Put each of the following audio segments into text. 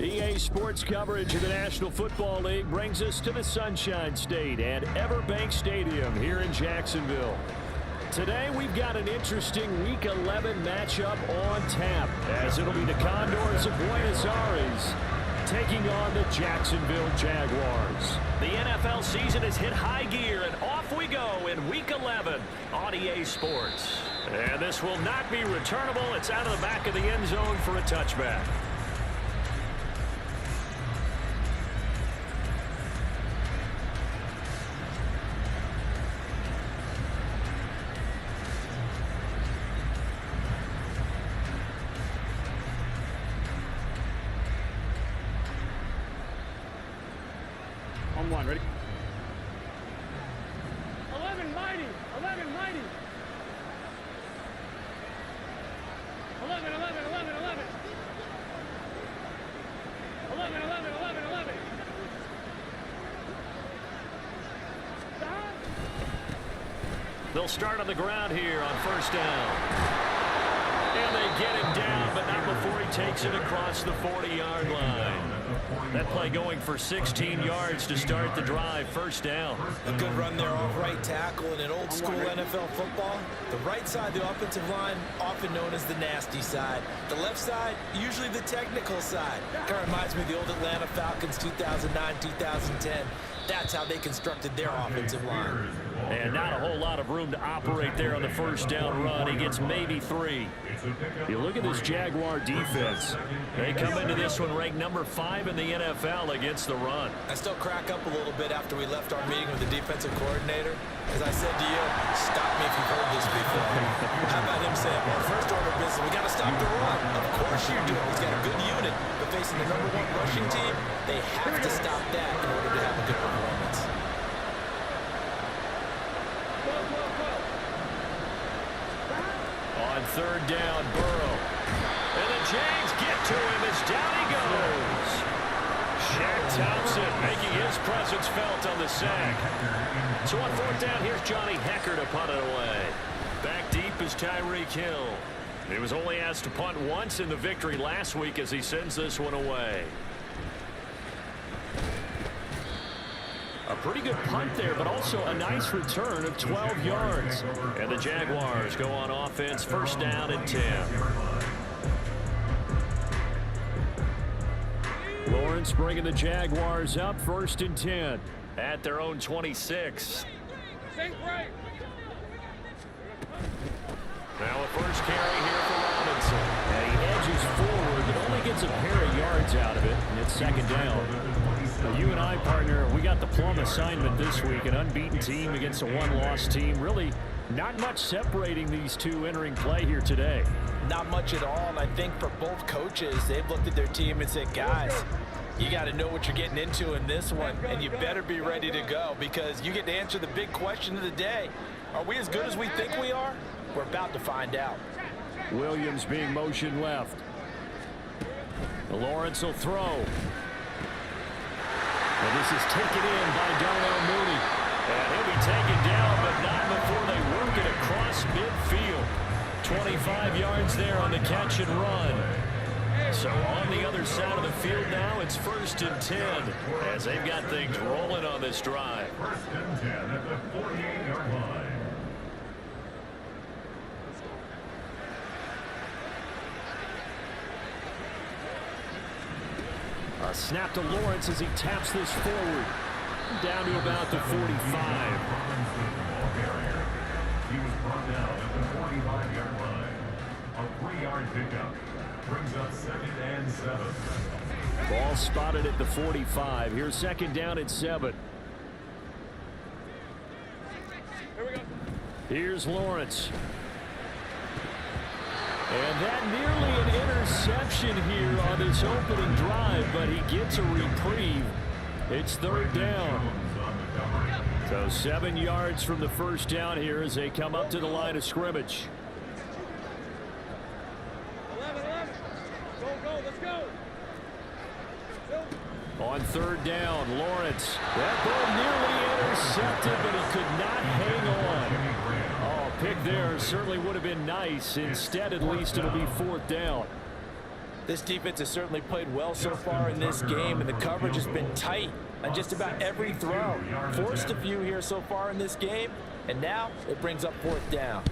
EA Sports coverage of the National Football League brings us to the Sunshine State at Everbank Stadium here in Jacksonville. Today we've got an interesting Week 11 matchup on tap, as it'll be the Condors of Buenos Aires taking on the Jacksonville Jaguars. The NFL season has hit high gear, and off we go in Week 11 on EA Sports. And this will not be returnable. It's out of the back of the end zone for a touchback. On one, ready? 11 mighty, 11 mighty. 11, 11, 11, 11. 11, 11, 11, 11. Stop. They'll start on the ground here on first down. And they get him down, but not before he takes it across the 40-yard line. That play going for 16 yards to start the drive. First down. A good run there off right tackle. In an old school NFL football, the right side, the offensive line, often known as the nasty side. The left side, usually the technical side. Kind of reminds me of the old Atlanta Falcons 2009, 2010. That's how they constructed their offensive line. And not a whole lot of room to operate there on the first down run. He gets maybe 3. You look at this Jaguar defense. They come into this one ranked number 5 in the NFL against the run. I still crack up a little bit after we left our meeting with the defensive coordinator. As I said to you, stop me if you've heard this before. How about him saying, well, first order of business, we got to stop the run. Of course you do. He's got a good unit. But facing the number 1 rushing team, they have to stop that in order to have a good performance. On third down, Burrow. And the Jags get to him as down he goes. Shaq Thompson making his presence felt on the sack. So on fourth down, here's Johnny Hecker to punt it away. Back deep is Tyreek Hill. He was only asked to punt once in the victory last week as he sends this one away. A pretty good punt there, but also a nice return of 12 yards. And the Jaguars go on offense, first down and 10. Lawrence bringing the Jaguars up, first and 10 at their own 26. Now a first carry here for Robinson. And he edges forward, but only gets a pair of yards out of it, and it's second down. Well, you and I, partner, we got the plum assignment this week, an unbeaten team against a one-loss team. Really not much separating these two entering play here today. Not much at all, and I think for both coaches, they've looked at their team and said, guys, you got to know what you're getting into in this one, and you better be ready to go because you get to answer the big question of the day. Are we as good as we think we are? We're about to find out. Williams being motion left. Lawrence will throw. And this is taken in by Darnell Mooney. And he'll be taken down, but not before they work it across midfield. 25 yards there on the catch and run. So on the other side of the field now, it's first and 10 as they've got things rolling on this drive. First and 10 at the 48-yard line. A snap to Lawrence as he taps this forward. Down to about the 45. He was brought down at the 45-yard line. A 3-yard pickup brings up second and 7. Ball spotted at the 45. Here's second down at 7. Here we go. Here's Lawrence. And that nearly an interception here on this opening drive, but he gets a reprieve. It's third down. So 7 yards from the first down here as they come up to the line of scrimmage. 11, 11. Go, go, let's go. On third down, Lawrence. That ball nearly intercepted, but he could not hang on. Oh, pick there certainly would have been nice. Instead, at least, it'll be fourth down. This defense has certainly played well so far in this game, and the coverage has been tight on just about every throw. Forced a few here so far in this game, and now it brings up 4th down.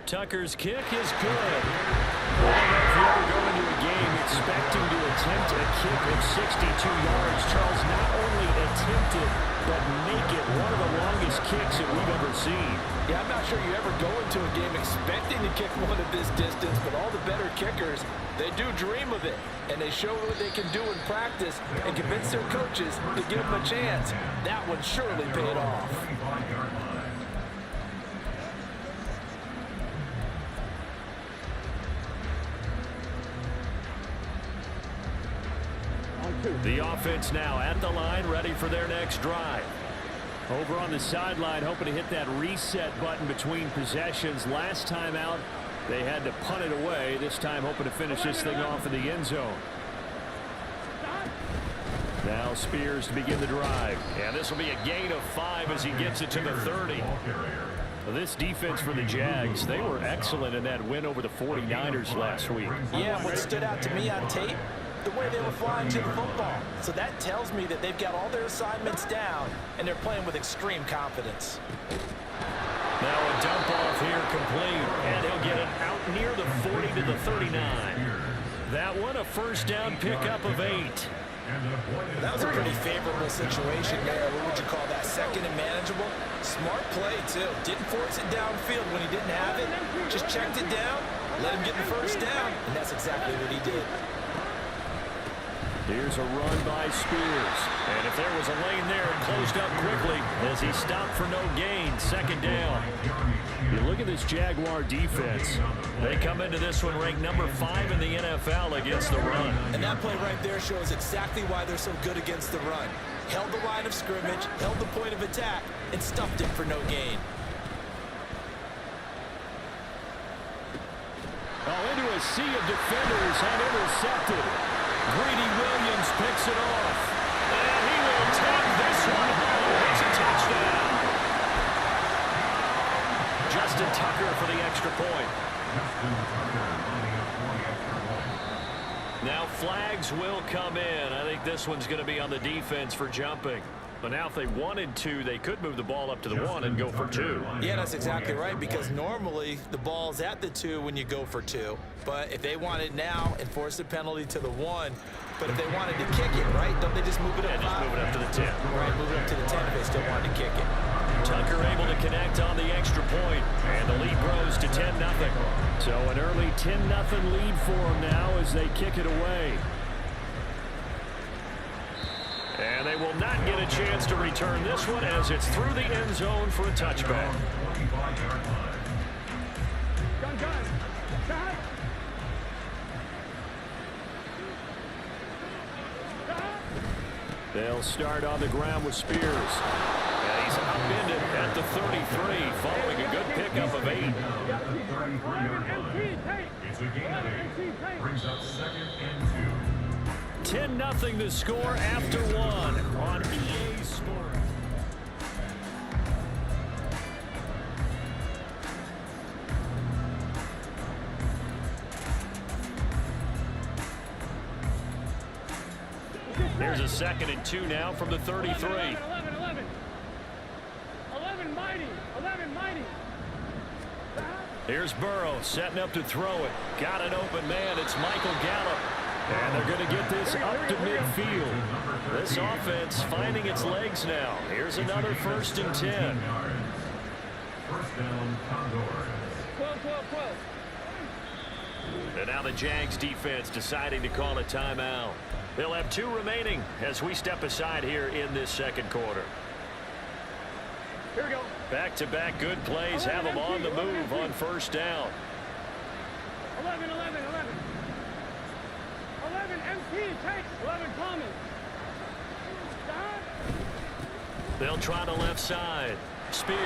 Tucker's kick is good. I don't know if you ever go into a game expecting to attempt a kick of 62 yards. Charles, not only attempt it, but make it one of the longest kicks that we've ever seen. Yeah, I'm not sure you ever go into a game expecting to kick one of this distance, but all the better kickers, they do dream of it. And they show what they can do in practice and convince their coaches to give them a chance. That one surely paid off. The offense now at the line, ready for their next drive. Over on the sideline, hoping to hit that reset button between possessions. Last time out, they had to punt it away. This time, hoping to finish this thing off in the end zone. Now Spears to begin the drive. And this will be a gain of 5 as he gets it to the 30. This defense for the Jags, they were excellent in that win over the 49ers last week. Yeah, what stood out to me on tape, the way they were flying to the football. So that tells me that they've got all their assignments down, and they're playing with extreme confidence. Now a dump off here complete, and he'll get it out near the 40 to the 39. That one a first down pickup of 8. That was a pretty favorable situation there. What would you call that? Second and manageable? Smart play, too. Didn't force it downfield when he didn't have it. Just checked it down, let him get the first down, and that's exactly what he did. Here's a run by Spears. And if there was a lane there, it closed up quickly as he stopped for no gain. 2nd down. You look at this Jaguar defense. They come into this one ranked number 5 in the NFL against the run. And that play right there shows exactly why they're so good against the run. Held the line of scrimmage, held the point of attack, and stuffed it for no gain. Into a sea of defenders and intercepted. Greedy Williams picks it off. And he will take this one home. It's a touchdown. Justin Tucker for the extra point. Now flags will come in. I think this one's going to be on the defense for jumping. But now if they wanted to, they could move the ball up to the 1 and go for 2. Yeah, that's exactly right, because normally the ball's at the 2 when you go for 2. But if they want it now, enforce the penalty to the 1. But if they wanted to kick it, right, don't they just move it up? Yeah, just move it up to the 10. Right, move it up to the 10 if they still wanted to kick it. Tucker able to connect on the extra point, and the lead grows to 10-0. So an early 10-0 lead for them now as they kick it away. And they will not get a chance to return this one as it's through the end zone for a touchback. They'll start on the ground with Spears. And he's upended at the 33, following a good pickup of 8. It's a gain of 8. Brings up 2nd and 2. 10-0 the score after 1 on EA Sports. Here's a 2nd and 2 now from the 33. 11 mighty. Here's Burrow setting up to throw it. Got an open man. It's Michael Gallup. And they're going to get this up to midfield. This offense finding its legs now. Here's another 1st and 10. First down, Condors. 12. And now the Jags defense deciding to call a timeout. They'll have 2 remaining as we step aside here in this 2nd quarter. Here we go. Back-to-back good plays have them on the move on 1st down. 11 MP takes 11 common. They'll try the left side. Spears.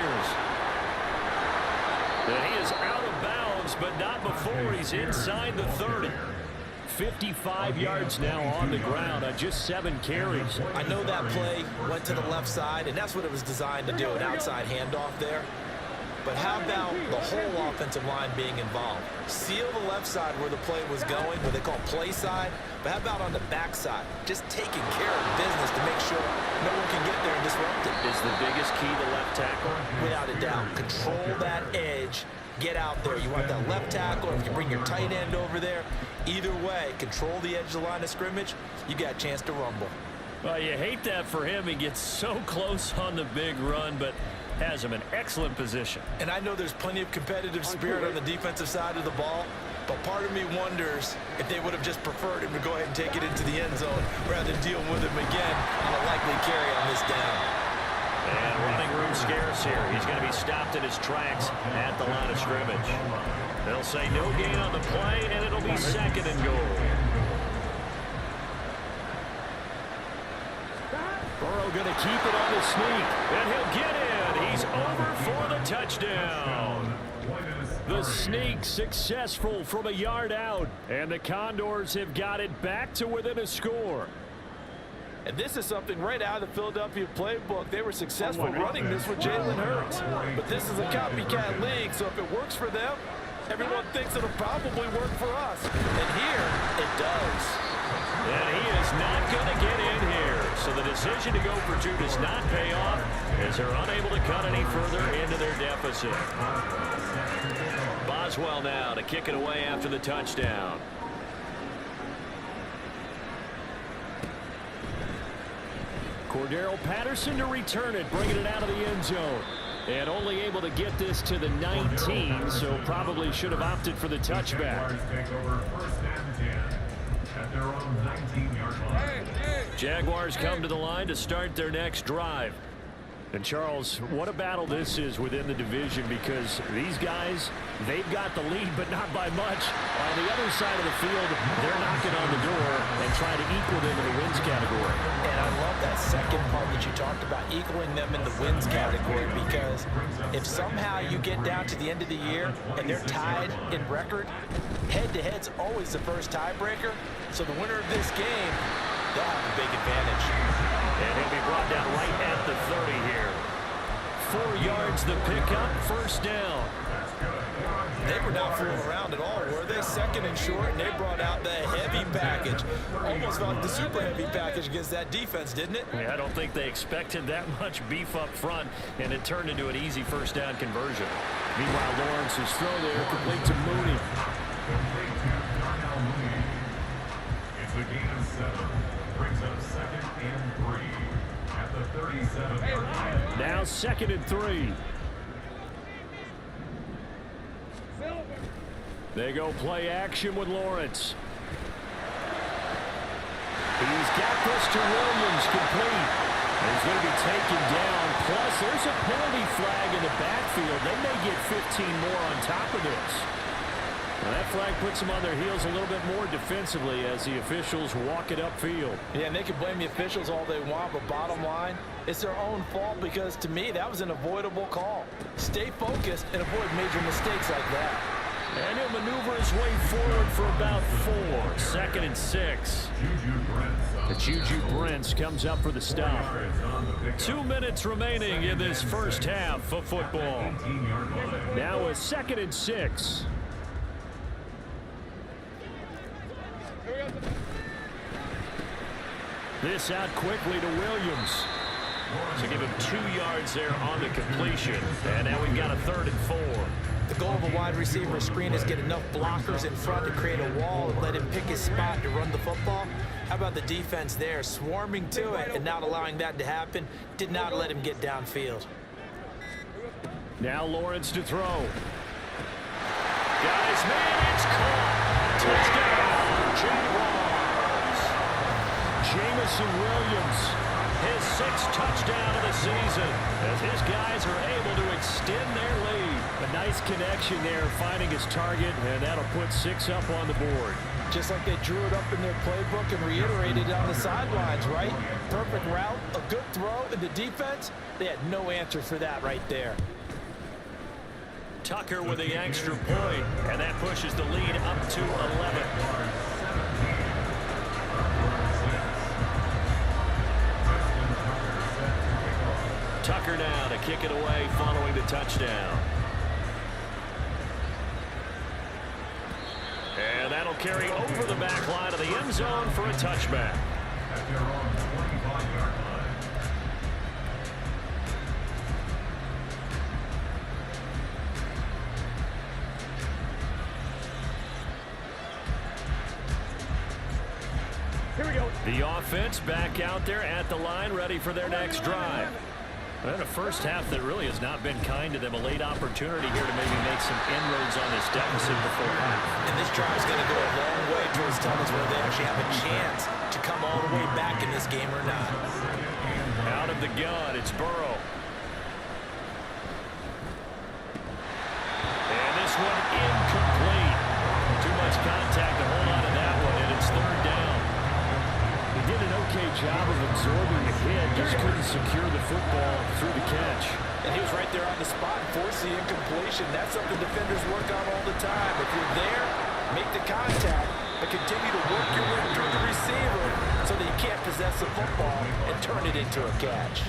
And he is out of bounds, but not before he's inside the 30. 55 yards now on the ground on just 7 carries. I know that play went to the left side, and that's what it was designed to do, an outside handoff there. But how about the whole offensive line being involved? Seal the left side where the play was going, what they call play side. But how about on the back side? Just taking care of business to make sure no one can get there and disrupt it. Is the biggest key the left tackle? Without a doubt. Control that edge. Get out there. You want that left tackle, or if you bring your tight end over there. Either way, control the edge of the line of scrimmage. You got a chance to rumble. Well, you hate that for him. He gets so close on the big run, but has him in excellent position. And I know there's plenty of competitive spirit on the defensive side of the ball, but part of me wonders if they would have just preferred him to go ahead and take it into the end zone rather than deal with him again on a likely carry on this down. And running room scarce here. He's going to be stopped in his tracks at the line of scrimmage. They'll say no gain on the play, and it'll be second and goal. Burrow going to keep it on the sneak, and he'll get in. He's over for the touchdown. The sneak successful from a yard out, and the Condors have got it back to within a score. And this is something right out of the Philadelphia playbook. They were successful running this with Jalen Hurts. But this is a copycat league, so if it works for them, everyone thinks it'll probably work for us. And here, it does. And he is not going to get in here. So the decision to go for two does not pay off as they're unable to cut any further into their deficit. Boswell now to kick it away after the touchdown. Cordero Patterson to return it, bringing it out of the end zone. And only able to get this to the 19, so probably should have opted for the touchback. Jaguars come to the line to start their next drive. And Charles, what a battle this is within the division, because these guys, they've got the lead, but not by much. On the other side of the field, they're knocking on the door and trying to equal them in the wins category. And I love that second part that you talked about, equaling them in the wins category, because if somehow you get down to the end of the year and they're tied in record, head-to-head's always the first tiebreaker. So the winner of this game, they'll have a big advantage. And he'll be brought down right at the 30 here. 4 yards the pickup, first down. They were not fooling around at all, were they? Second and short, and they brought out the heavy package. Almost felt like the super heavy package against that defense, didn't it? Yeah, I don't think they expected that much beef up front, and it turned into an easy first down conversion. Meanwhile, Lawrence's throw there complete to Mooney. It's a gain of 7. Brings up 2nd and 3 at the 37-yard line. Now 2nd and 3. They go play action with Lawrence. He's got this to Williams, complete. And he's going to be taken down. Plus, there's a penalty flag in the backfield. They may get 15 more on top of this. Well, that flag puts them on their heels a little bit more defensively as the officials walk it upfield. Yeah, and they can blame the officials all they want, but bottom line, it's their own fault, because to me, that was an avoidable call. Stay focused and avoid major mistakes like that. And he'll maneuver his way forward for about 4. 2nd and 6. The Juju Brents comes up for the stop. 2 minutes remaining in this first half of football. Now a 2nd and 6. This out quickly to Williams. So give him 2 yards there on the completion. And now we've got a 3rd and 4. The goal of a wide receiver screen is get enough blockers in front to create a wall and let him pick his spot to run the football. How about the defense there, swarming to it and not allowing that to happen? Did not let him get downfield. Now Lawrence to throw. Guys, man, it's caught. Touchdown, Jaguars. Jamison Williams, his 6th touchdown of the season, as his guys are able to extend their lead. A nice connection there, finding his target, and that'll put 6 up on the board. Just like they drew it up in their playbook and reiterated it on the sidelines, right? Perfect route, a good throw, and the defense, they had no answer for that right there. Tucker with the extra point, and that pushes the lead up to 11. Tucker now to kick it away following the touchdown. They'll carry over the back line of the end zone for a touchback. At their own 25-yard line. Here we go. The offense back out there at the line, ready for their next drive. And a first half that really has not been kind to them. A late opportunity here to maybe make some inroads on this deficit before half. And this drive is going to go a long way towards telling us whether they actually have a chance to come all the way back in this game or not. Out of the gun, it's Burrow. And this one incomplete. Too much contact to hold on to that one, and it's third down. He did an okay job of absorbing the hit, just couldn't secure the football through the catch. And he was right there on the spot, forcing the incompletion. That's something defenders work on all the time. If you're there, make the contact, but continue to work your way through the receiver so that you can't possess the football and turn it into a catch.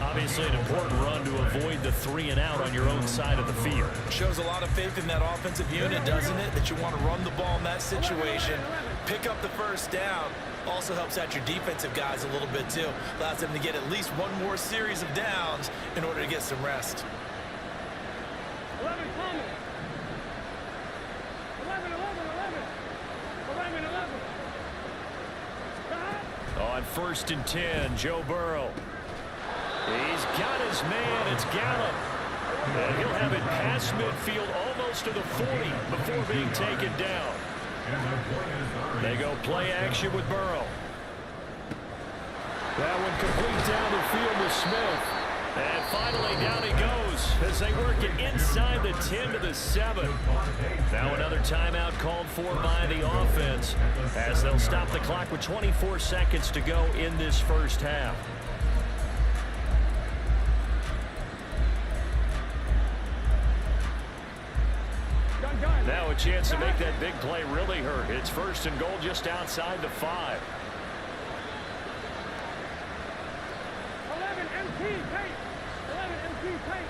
Obviously an important run to avoid the 3 and out on your own side of the field. Shows a lot of faith in that offensive unit, doesn't it? That you want to run the ball in that situation, pick up the first down. Also helps out your defensive guys a little bit too. Allows them to get at least one more series of downs in order to get some rest. 11 coming. 11, 11, 11. 11, 11. Stop. On 1st and 10, Joe Burrow. He's got his man. It's Gallup. And he'll have it past midfield almost to the 40 before being taken down. They go play action with Burrow. That one complete down the field to Smith. And finally down he goes as they work it inside the 10 to the 7. Now another timeout called for by the offense as they'll stop the clock with 24 seconds to go in this first half. Now a chance to make that big play really hurt. It's 1st and goal just outside the 5. 11 MT tape. 11 MT tape.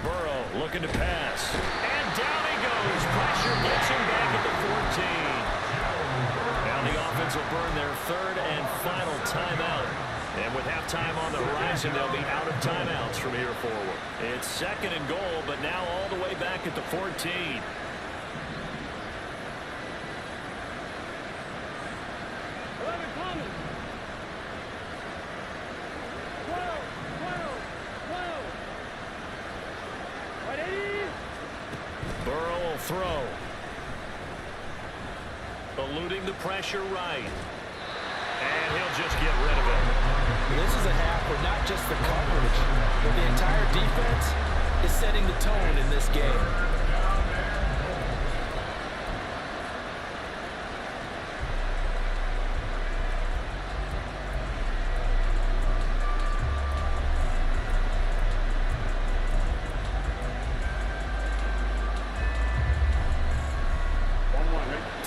Burrow looking to pass. And down he goes. Pressure gets him back at the 14. Now the offense will burn their 3rd and final timeout. And with halftime on the horizon, they'll be out of timeouts from here forward. It's 2nd and goal, but now all the way back at the 14. 11 coming. 12, 12, 12. Ready? Burrow will throw. Eluding the pressure right. And he'll just get rid of it. This is a half where not just the coverage, but the entire defense is setting the tone in this game.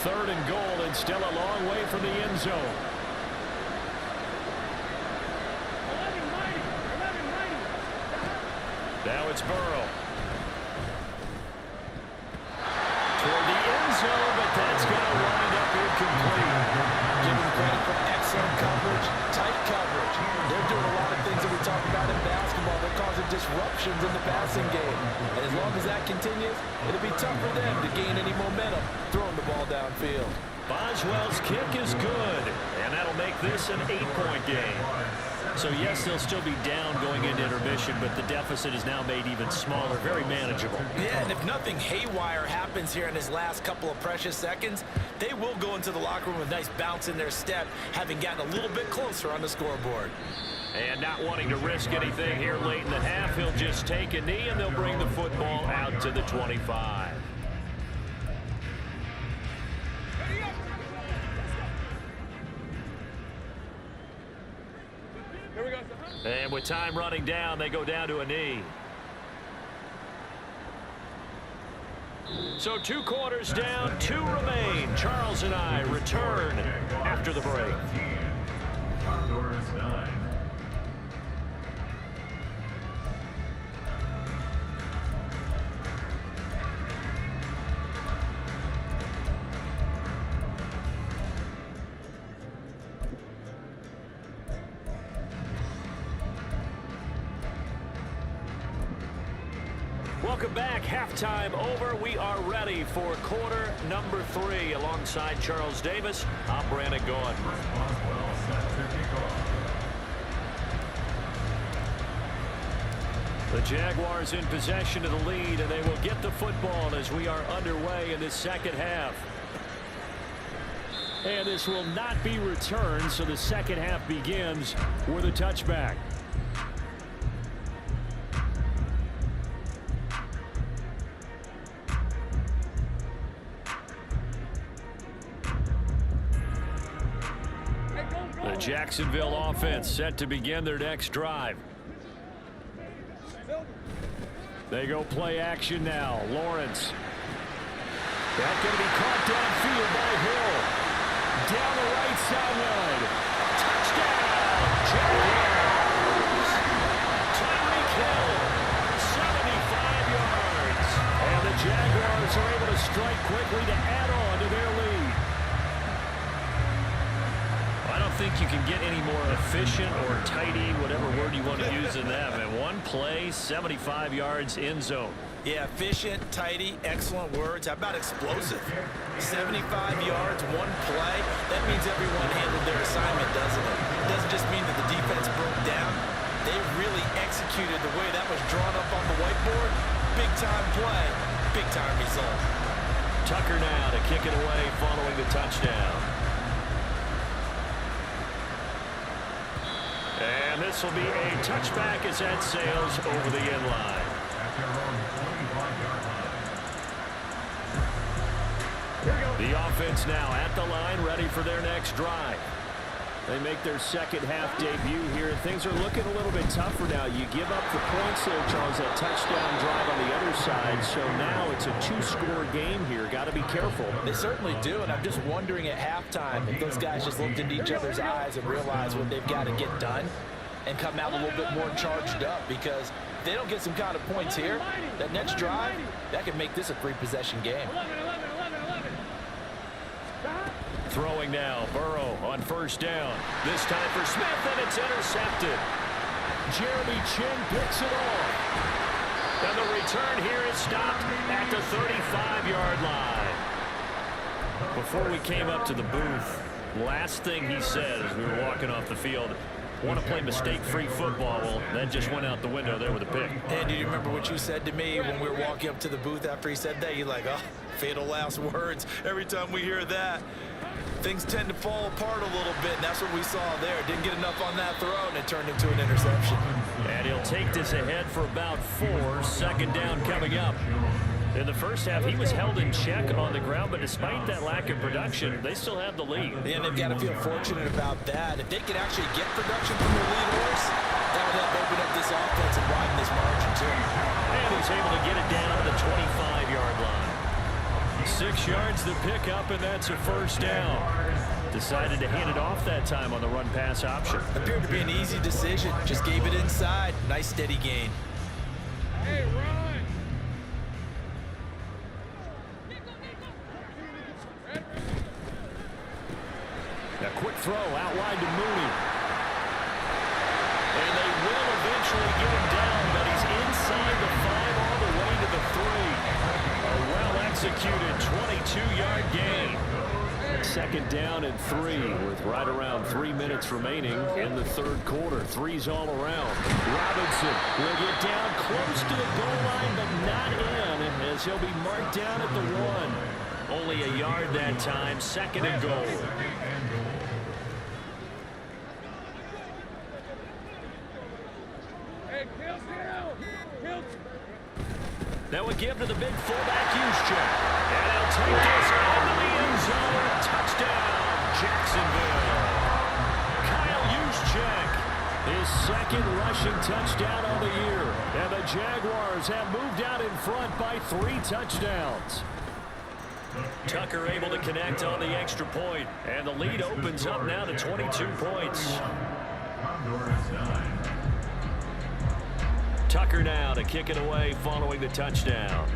Third and goal, and still a long way from the end zone. 11 mighty. 11 mighty. Now it's Burrow. Toward the end zone, but that's going to wind up incomplete. Give them credit for excellent coverage, tight coverage. They're doing a lot of things that we talk about in basketball. They're causing disruptions in the passing game. And as long as that continues, it'll be tough for them to gain any momentum throwing the ball downfield. Boswell's kick is good, and that'll make this an 8-point game. So, yes, they'll still be down going into intermission, but the deficit is now made even smaller, very manageable. Yeah, and if nothing haywire happens here in his last couple of precious seconds, they will go into the locker room with a nice bounce in their step, having gotten a little bit closer on the scoreboard. And not wanting to risk anything here late in the half, he'll just take a knee, and they'll bring the football out to the 25. Here we go. And with time running down, they go down to a knee. So 2 quarters down, 2 remain. Charles and I return after the break. Welcome back. Halftime over. We are ready for quarter number 3. Alongside Charles Davis, I'm Brandon Gaughan. The Jaguars in possession of the lead, and they will get the football as we are underway in the second half. And this will not be returned, so the second half begins with a touchback. The Jacksonville offense set to begin their next drive. They go play action now. Lawrence. That's going to be caught downfield by Hill. Down the right sideline. Touchdown! Jaguars! Tyreek Hill, 75 yards. And the Jaguars are able to strike quickly to add on to their lead. I don't think you can get any more efficient or tidy, whatever word you want to use in that. And one play, 75 yards in zone. Yeah, efficient, tidy, excellent words. How about explosive? 75 yards, one play. That means everyone handled their assignment, doesn't it? It doesn't just mean that the defense broke down. They really executed the way that was drawn up on the whiteboard. Big-time play, big-time result. Tucker now to kick it away following the touchdown. And this will be a touchback as that sails over the end line. The offense now at the line, ready for their next drive. They make their second half debut here. Things are looking a little bit tougher now. You give up the points there, Charles, that touchdown drive on the other side. So now it's a 2-score game here. Got to be careful. They certainly do, and I'm just wondering at halftime if those guys just looked into each other's eyes and realized what they've got to get done and come out a little bit more charged up, because if they don't get some kind of points here, that next drive, that could make this a 3-possession game. 11. Throwing now, Burrow on first down. This time for Smith, and it's intercepted. Jeremy Chin picks it off. And the return here is stopped at the 35-yard line. Before we came up to the booth, last thing he said as we were walking off the field, want to play mistake-free football. Well, that just went out the window there with a pick. And do you remember what you said to me when we were walking up to the booth after he said that? You're like, oh, fatal last words. Every time we hear that, things tend to fall apart a little bit, and that's what we saw there. Didn't get enough on that throw, and it turned into an interception. And he'll take this ahead for about 4. Second down coming up. In the first half, he was held in check on the ground, but despite that lack of production, they still have the lead. And they've got to feel fortunate about that. If they could actually get production from their lead horse, that would help open up this offense and widen this margin, too. And he's able to get it down to the 25-yard line. 6 yards to pick up, and that's a first down. Decided to hand it off that time on the run-pass option. Appeared to be an easy decision. Just gave it inside. Nice, steady gain. Hey, run! A quick throw out wide to Mooney. And they will eventually get him down, but he's inside the 5 all the way to the 3. A well-executed 22-yard gain. Second down and 3 with right around 3 minutes remaining in the third quarter. 3's all around. Robinson will get down close to the goal line, but not in, as he'll be marked down at the 1. Only a yard that time. Second and goal. That would give to the big fullback Juszczyk. And he'll take this into the end zone. Touchdown, Jacksonville. Kyle Juszczyk, his second rushing touchdown of the year. And the Jaguars have moved out in front by 3 touchdowns. Tucker able to connect on the extra point. And the lead opens up now to 22 points. Tucker now to kick it away following the touchdown.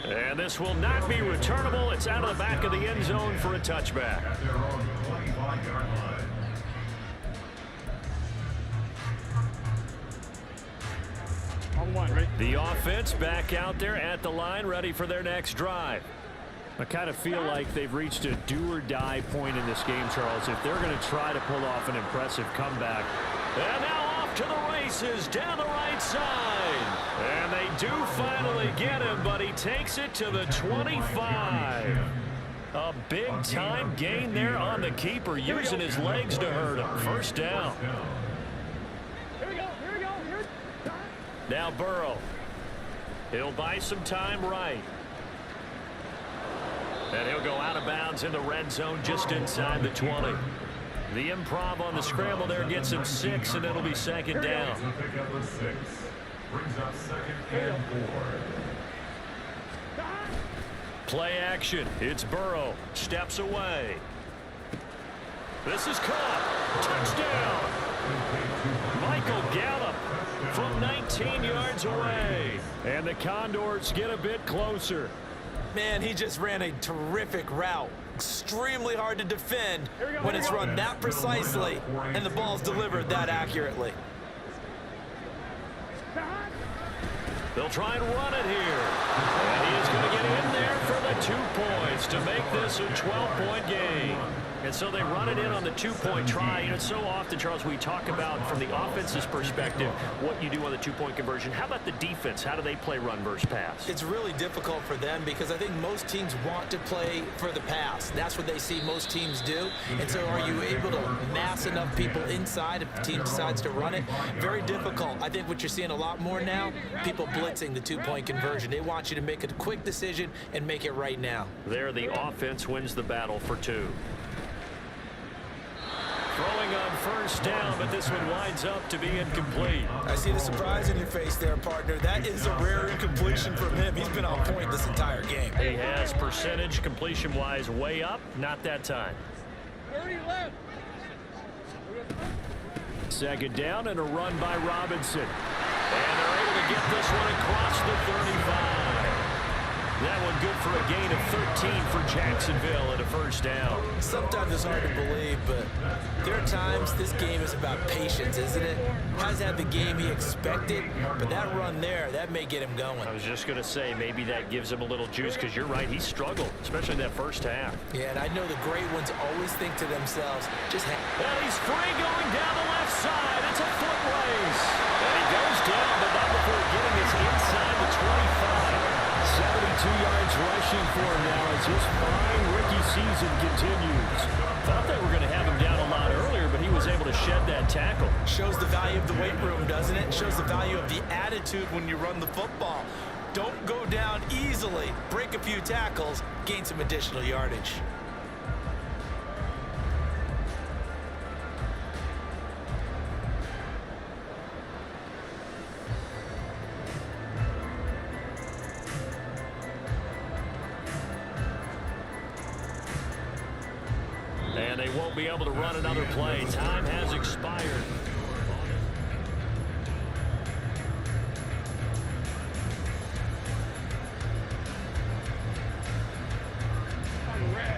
And this will not be returnable. It's out of the back of the end zone for a touchback. On one, ready? The offense back out there at the line, ready for their next drive. I kind of feel like they've reached a do-or-die point in this game, Charles, if they're going to try to pull off an impressive comeback. And now off to the races down the right side. And they do finally get him, but he takes it to the 25. A big-time gain there on the keeper, using his legs to hurt him. First down. Here we go. Now Burrow. He'll buy some time right. And he'll go out of bounds in the red zone just inside the 20. The improv on the scramble there gets him 6, and it'll be second down. Pick up a 6. Brings up 2nd and 4. Play action. It's Burrow. Steps away. This is caught. Touchdown. Michael Gallup from 19 yards away. And the Condors get a bit closer. Man, he just ran a terrific route. Extremely hard to defend when it's run that precisely and the ball's delivered that accurately. They'll try and run it here. And he is going to get in there for the 2 points to make this a 12-point game. And so they run it in on the 2-point try. You know, so often, Charles, we talk about from the offense's perspective what you do on the 2-point conversion. How about the defense? How do they play run versus pass? It's really difficult for them because I think most teams want to play for the pass. That's what they see most teams do. And so are you able to mass enough people inside if the team decides to run it? Very difficult. I think what you're seeing a lot more now, people blitzing the 2-point conversion. They want you to make a quick decision and make it right now. There, the offense wins the battle for 2. Throwing on first down, but this one winds up to be incomplete. I see the surprise in your face there, partner. That is a rare incompletion from him. He's been on point this entire game. He has percentage completion-wise way up. Not that time. 30 left. Second down and a run by Robinson. And they're able to get this one across the 35. That one good for a gain of 13 for Jacksonville and a first down. Sometimes it's hard to believe, but there are times this game is about patience, isn't it? Hasn't had the game he expected, but that run there, that may get him going. I was just going to say, maybe that gives him a little juice, because you're right, he struggled, especially in that first half. Yeah, and I know the great ones always think to themselves, just well, he's free going down the left side. It's a foot race. And he goes down, but not before getting his inside the 25. 72 yards rushing for him now as his fine rookie season continues. Thought they were going to have him down a lot earlier, but he was able to shed that tackle. Shows the value of the weight room, doesn't it? Shows the value of the attitude when you run the football. Don't go down easily. Break a few tackles, gain some additional yardage. And they won't be able to run another play. Time has expired.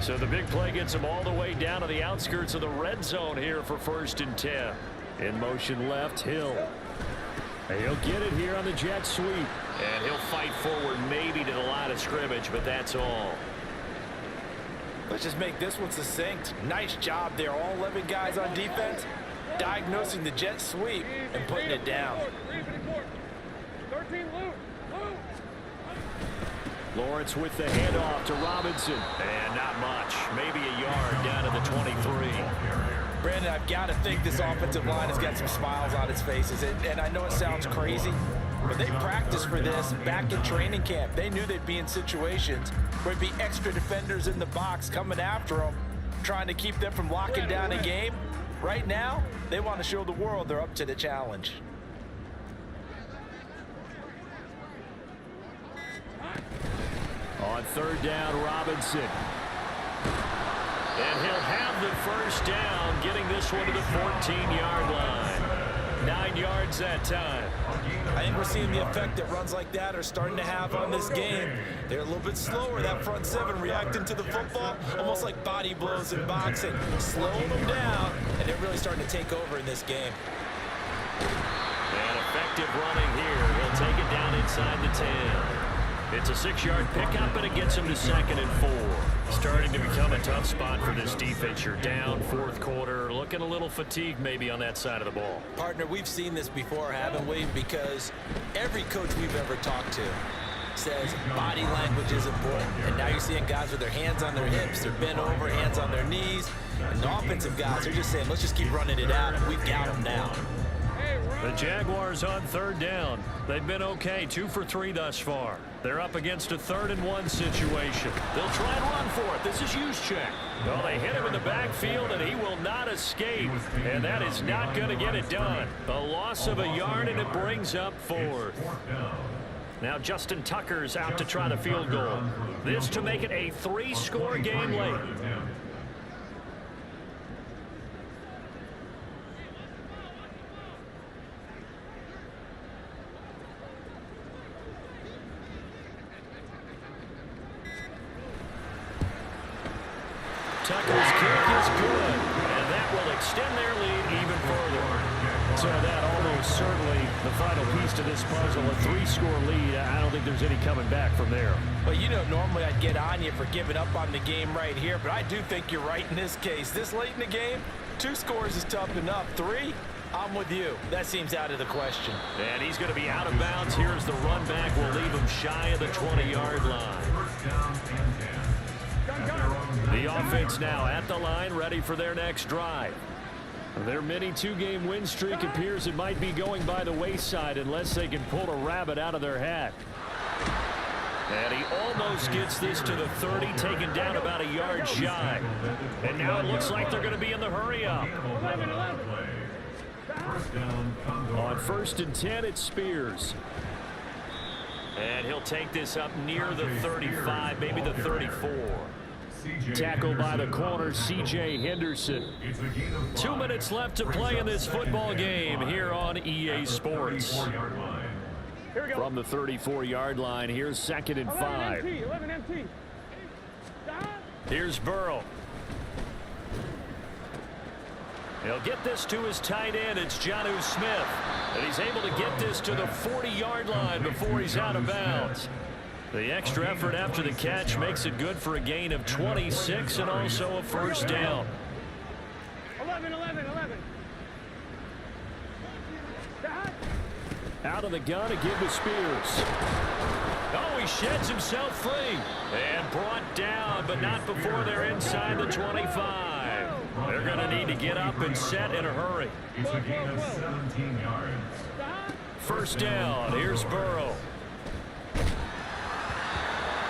So the big play gets him all the way down to the outskirts of the red zone here for 1st and 10. In motion left, Hill. And he'll get it here on the jet sweep. And he'll fight forward maybe to the line of scrimmage, but that's all. Let's just make this one succinct. Nice job there. All 11 guys on defense diagnosing the jet sweep and putting it down. 13 loose. Lawrence with the handoff to Robinson. And not much. Maybe a yard down to the 23. Brandon, I've got to think this offensive line has got some smiles on its faces. And I know it sounds crazy, but they practiced for this back in training camp. They knew they'd be in situations where there'd be extra defenders in the box coming after them, trying to keep them from locking down a game. Right now, they want to show the world they're up to the challenge. On 3rd down, Robinson. And he'll have the first down, getting this one to the 14-yard line. 9 yards that time. I think we're seeing the effect that runs like that are starting to have on this game. They're a little bit slower, that front 7 reacting to the football, almost like body blows in boxing, slowing them down, and they're really starting to take over in this game. And a effective running here. He'll take it down inside the 10. It's a 6-yard pickup, and it gets him to 2nd and 4. Starting to become a tough spot for this defense. You're down, 4th quarter, looking a little fatigued maybe on that side of the ball. Partner, we've seen this before, haven't we? Because every coach we've ever talked to says body language is important. And now you're seeing guys with their hands on their hips, they're bent over, hands on their knees. And the offensive guys are just saying, let's just keep running it out. We've got them now. The Jaguars on 3rd down. They've been okay, 2 for 3 thus far. They're up against a 3rd and 1 situation. They'll try and run for it. This is Juszczyk. Well, they hit him in the backfield, and he will not escape. And that is not going to get it done. A loss of a yard, and it brings up 4th. Now Justin Tucker's out to try the field goal. This to make it a 3-score game late. Tucker's kick is good, and that will extend their lead even further. So that almost certainly the final piece to this puzzle, a 3-score lead. I don't think there's any coming back from there. Well, you know, normally I'd get on you for giving up on the game right here, but I do think you're right in this case. This late in the game, 2 scores is tough enough. 3, I'm with you. That seems out of the question. And he's going to be out of bounds. Here's the run back. We'll leave him shy of the 20-yard line. The offense now at the line, ready for their next drive. Their mini 2-game win streak appears it might be going by the wayside unless they can pull a rabbit out of their hat. And he almost gets this to the 30, taken down about a yard shy. And now it looks like they're going to be in the hurry-up. On 1st and 10, it's Spears. And he'll take this up near the 35, maybe the 34. Tackled by the corner, C.J. Henderson. 2 minutes left to play in this football game here on EA Sports. From the 34-yard line, here's 2nd and 5. 11 MT. Here's Burrow. He'll get this to his tight end. It's Jonnu Smith. And he's able to get this to the 40-yard line before he's out of bounds. The extra effort after the catch makes it good for a gain of 26 and also a 1st down. 11. Out of the gun, a give to Spears. Oh, he sheds himself free. And brought down, but not before they're inside the 25. They're going to need to get up and set in a hurry. It's a gain of 17 yards. 1st down. Here's Burrow.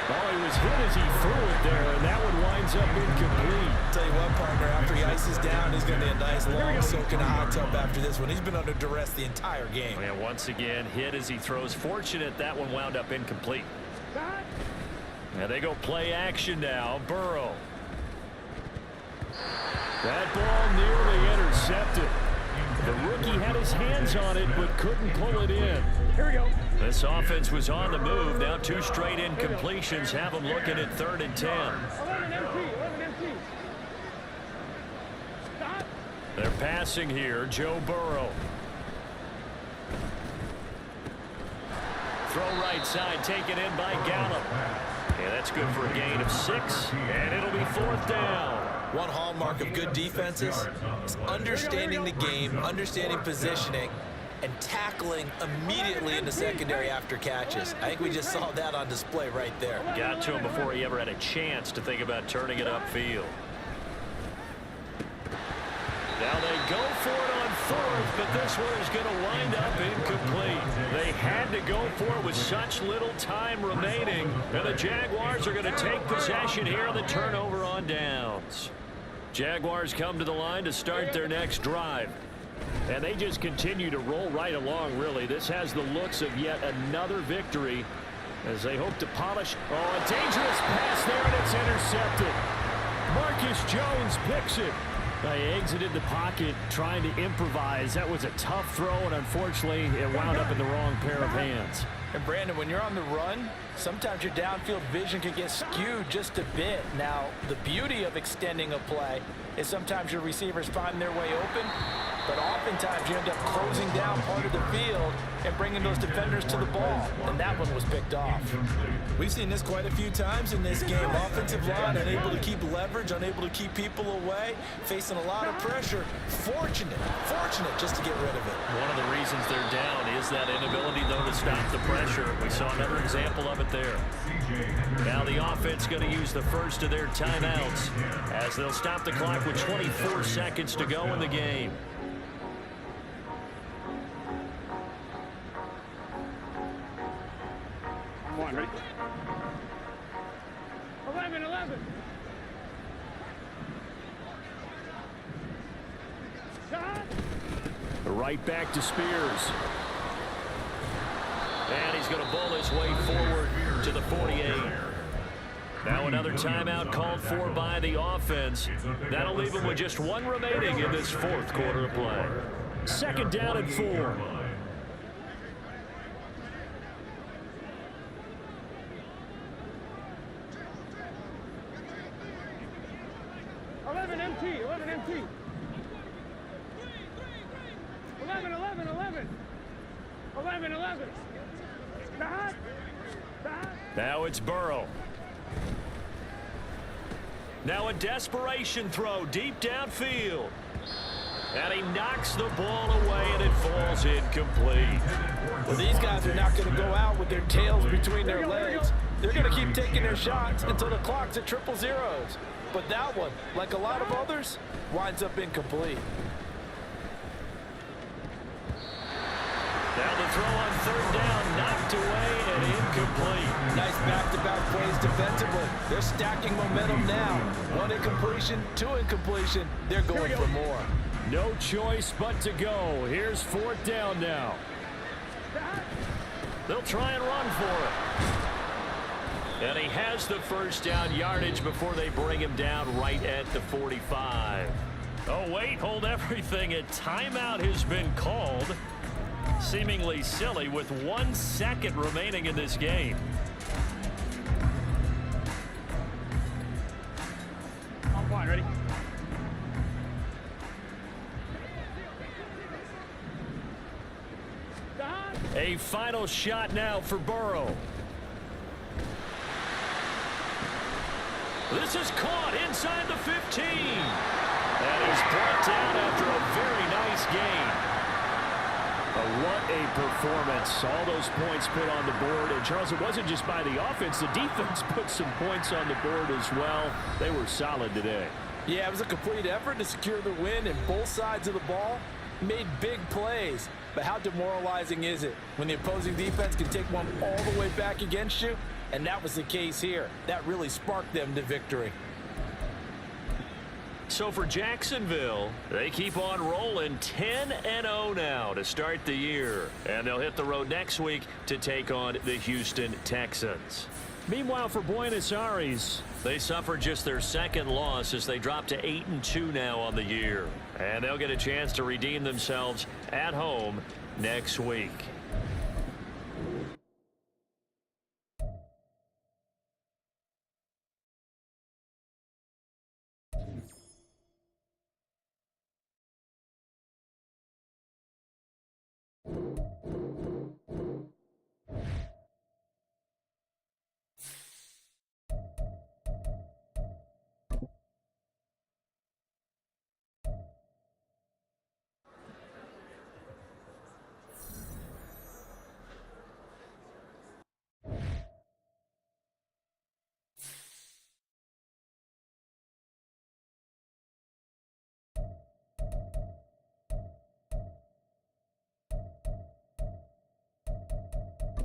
Oh, he was hit as he threw it there, and that one winds up incomplete. Tell you what, partner, after he ices down, he's going to be a nice long soak in a hot tub after this one. He's been under duress the entire game. And once again, hit as he throws. Fortunate that one wound up incomplete. And they go play action now. Burrow. That ball nearly intercepted. The rookie had his hands on it, but couldn't pull it in. Here we go. This offense was on the move. Now 2 straight incompletions have them looking at 3rd and 10. 11 MT. Stop. They're passing here. Joe Burrow. Throw right side, taken in by Gallup. Yeah, that's good for a gain of 6, and it'll be 4th down. One hallmark of good defenses is understanding the game, understanding positioning, and tackling immediately in the secondary after catches. I think we just saw that on display right there. Got to him before he ever had a chance to think about turning it upfield. Now they go for it on 4th, but this one is going to wind up incomplete. They had to go for it with such little time remaining, and the Jaguars are going to take possession here on the turnover on downs. Jaguars come to the line to start their next drive. And they just continue to roll right along, really. This has the looks of yet another victory as they hope to polish. Oh, a dangerous pass there, and it's intercepted. Marcus Jones picks it. They exited the pocket trying to improvise. That was a tough throw, and unfortunately, it wound up in the wrong pair of hands. And Brandon, when you're on the run, sometimes your downfield vision can get skewed just a bit. Now, the beauty of extending a play is sometimes your receivers find their way open, but oftentimes you end up closing down part of the field and bringing those defenders to the ball, and that one was picked off. We've seen this quite a few times in this game. Offensive line unable to keep leverage, unable to keep people away, facing a lot of pressure. Fortunate just to get rid of it. One of the reasons they're down is that inability, though, to stop the pressure. We saw another example of it there. Now the offense going to use the first of their timeouts as they'll stop the clock with 24 seconds to go in the game. I'm one, ready? 11. Shot. Right back to Spears. And he's going to bowl his way forward to the 48. Now another timeout called for by the offense. That'll leave him with just one remaining in this fourth quarter of play. Second down and 4. MT. 11. Stop. Now it's Burrow. Now a desperation throw deep downfield. And he knocks the ball away, and it falls incomplete. Well, these guys are not going to go out with their tails between their legs. They're going to keep taking their shots until the clock's at 0-0. But that one, like a lot of others, winds up incomplete. Now the throw on third down, knocked away and incomplete. Nice back-to-back plays defensively. They're stacking momentum now. One incompletion, two incompletion. They're going for more. No choice but to go. Here's fourth down now. They'll try and run for it. And he has the first down yardage before they bring him down right at the 45. Oh, wait, hold everything. A timeout has been called. Seemingly silly with 1 second remaining in this game. On point, ready? A final shot now for Burrow. This is caught inside the 15. And he's brought down after a very nice game. What a performance. All those points put on the board. And, Charles, it wasn't just by the offense. The defense put some points on the board as well. They were solid today. Yeah, it was a complete effort to secure the win, and both sides of the ball made big plays. But how demoralizing is it when the opposing defense can take one all the way back against you? And that was the case here. That really sparked them to victory. So for Jacksonville, they keep on rolling 10-0 now to start the year. And they'll hit the road next week to take on the Houston Texans. Meanwhile, for Buenos Aires, they suffered just their second loss as they drop to 8-2 now on the year. And they'll get a chance to redeem themselves at home next week.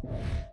You